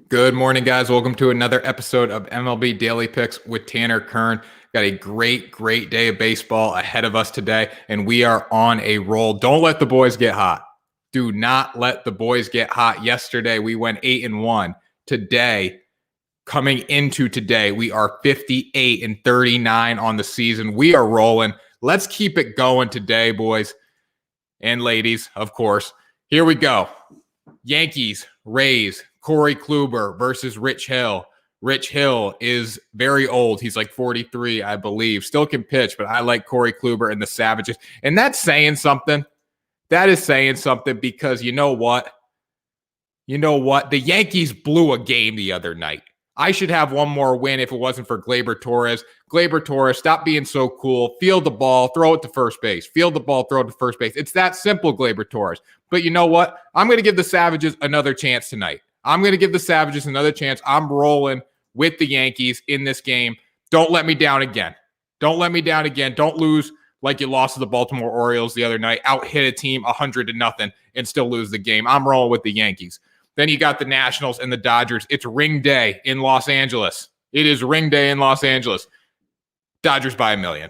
Good morning, guys. Welcome to another episode of MLB Daily Picks with Tanner Kern. Got a great day of baseball ahead of us today, and we are on a roll. Don't let the boys get hot. Do not let the boys get hot. Yesterday, we went 8-1. Today, coming into today, we are 58-39 on the season. We are rolling. Let's keep it going today, boys and ladies, of course. Here we go. Yankees, Rays, Corey Kluber versus Rich Hill. Rich Hill is very old. He's like 43, I believe. Still can pitch, but I like Corey Kluber and the Savages. And that's saying something. That is saying something because you know what? The Yankees blew a game the other night. I should have one more win if it wasn't for Gleyber Torres. Gleyber Torres, stop being so cool. Field the ball, throw it to first base. Field the ball, throw it to first base. It's that simple, Gleyber Torres. But you know what? I'm going to give the Savages another chance tonight. I'm rolling with the Yankees in this game. Don't let me down again. Don't lose like you lost to the Baltimore Orioles the other night. Out hit a team 100-0 and still lose the game. I'm rolling with the Yankees. Then you got the Nationals and the Dodgers. It's ring day in Los Angeles. It is ring day in Los Angeles. Dodgers by 1 million.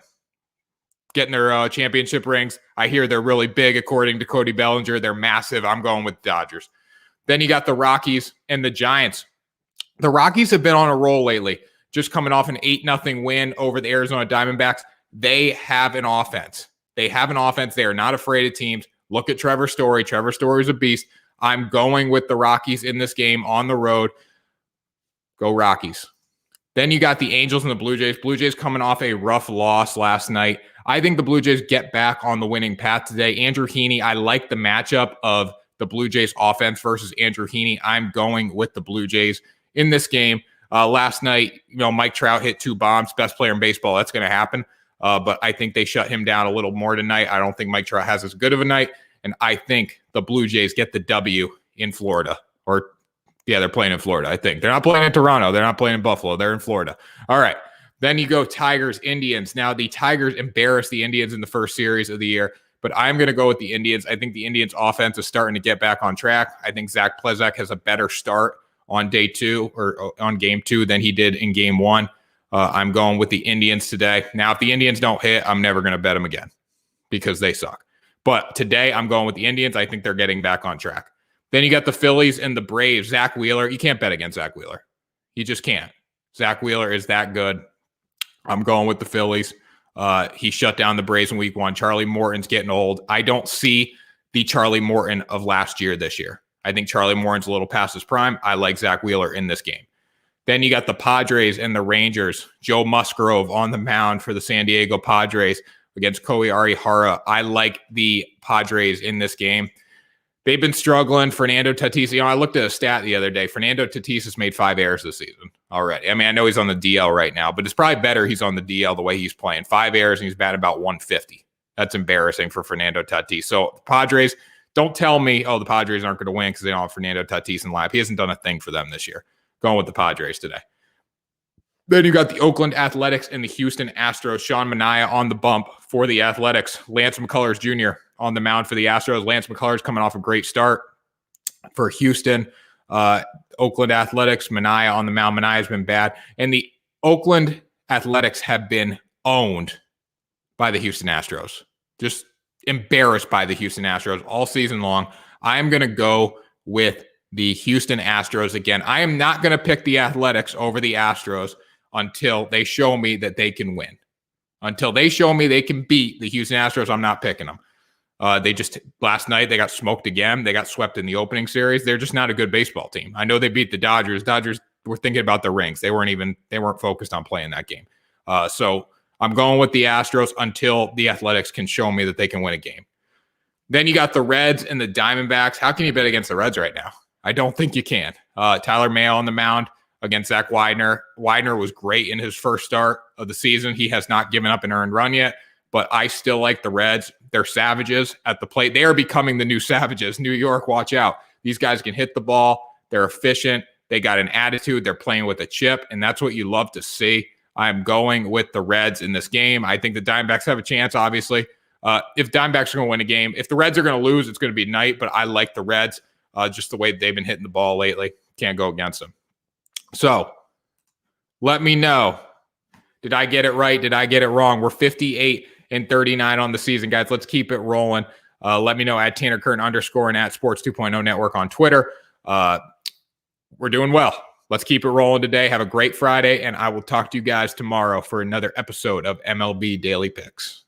Getting their championship rings. I hear they're really big, according to Cody Bellinger. They're massive. I'm going with Dodgers. Then you got the Rockies and the Giants. The Rockies have been on a roll lately, just coming off an 8-0 win over the Arizona Diamondbacks. They have an offense. They are not afraid of teams. Look at Trevor Story. Trevor Story is a beast. I'm going with the Rockies in this game on the road. Go Rockies. Then you got the Angels and the Blue Jays. Blue Jays coming off a rough loss last night. I think the Blue Jays get back on the winning path today. Andrew Heaney, I like the matchup of the Blue Jays offense versus Andrew Heaney. I'm going with the Blue Jays in this game. Last night, Mike Trout hit 2 bombs, best player in baseball. That's going to happen. But I think they shut him down a little more tonight. I don't think Mike Trout has as good of a night. And I think the Blue Jays get the W in Florida. They're playing in Florida, I think. They're not playing in Toronto. They're not playing in Buffalo. They're in Florida. All right. Then you go Tigers, Indians. Now, the Tigers embarrassed the Indians in the first series of the year, but I'm going to go with the Indians. I think the Indians' offense is starting to get back on track. I think Zach Plesac has a better start on day 2 or on game 2 than he did in game 1. I'm going with the Indians today. Now, if the Indians don't hit, I'm never going to bet them again because they suck. But today, I'm going with the Indians. I think they're getting back on track. Then you got the Phillies and the Braves. Zach Wheeler. You can't bet against Zach Wheeler. You just can't. Zach Wheeler is that good. I'm going with the Phillies. He shut down the Braves in week 1. Charlie Morton's getting old. I don't see the Charlie Morton of last year this year. I think Charlie Morton's a little past his prime. I like Zach Wheeler in this game. Then you got the Padres and the Rangers. Joe Musgrove on the mound for the San Diego Padres against Kohei Arihara. I like the Padres in this game. They've been struggling. Fernando Tatis, I looked at a stat the other day. Fernando Tatis has made 5 errors this season already. I mean, I know he's on the DL right now, but it's probably better he's on the DL the way he's playing. 5 errors, and he's batting about 150. That's embarrassing for Fernando Tatis. So, the Padres, don't tell me, the Padres aren't going to win because they don't have Fernando Tatis in lineup. He hasn't done a thing for them this year. Going with the Padres today. Then you got the Oakland Athletics and the Houston Astros. Sean Manaea on the bump for the Athletics. Lance McCullers Jr. on the mound for the Astros. Lance McCullers coming off a great start for Houston. Oakland Athletics, Manaea on the mound. Manaea's been bad. And the Oakland Athletics have been owned by the Houston Astros. Just embarrassed by the Houston Astros all season long. I am going to go with the Houston Astros again. I am not going to pick the Athletics over the Astros until they show me that they can win. Until they show me they can beat the Houston Astros, I'm not picking them. Last night, they got smoked again. They got swept in the opening series. They're just not a good baseball team. I know they beat the Dodgers. Dodgers were thinking about their rings. They weren't focused on playing that game. So I'm going with the Astros until the Athletics can show me that they can win a game. Then you got the Reds and the Diamondbacks. How can you bet against the Reds right now? I don't think you can. Tyler Mahle on the mound against Zach Widener. Widener was great in his first start of the season. He has not given up an earned run yet, but I still like the Reds. They're savages at the plate. They are becoming the new savages. New York, watch out. These guys can hit the ball. They're efficient. They got an attitude. They're playing with a chip, and that's what you love to see. I'm going with the Reds in this game. I think the Diamondbacks have a chance, obviously. If Diamondbacks are going to win a game, if the Reds are going to lose, it's going to be night, but I like the Reds just the way they've been hitting the ball lately. Can't go against them. So let me know. Did I get it right? Did I get it wrong? We're 58-39 on the season, guys. Let's keep it rolling. Let me know at Tanner Kern _ and at Sports 2.0 Network on Twitter. We're doing well. Let's keep it rolling today. Have a great Friday, and I will talk to you guys tomorrow for another episode of MLB Daily Picks.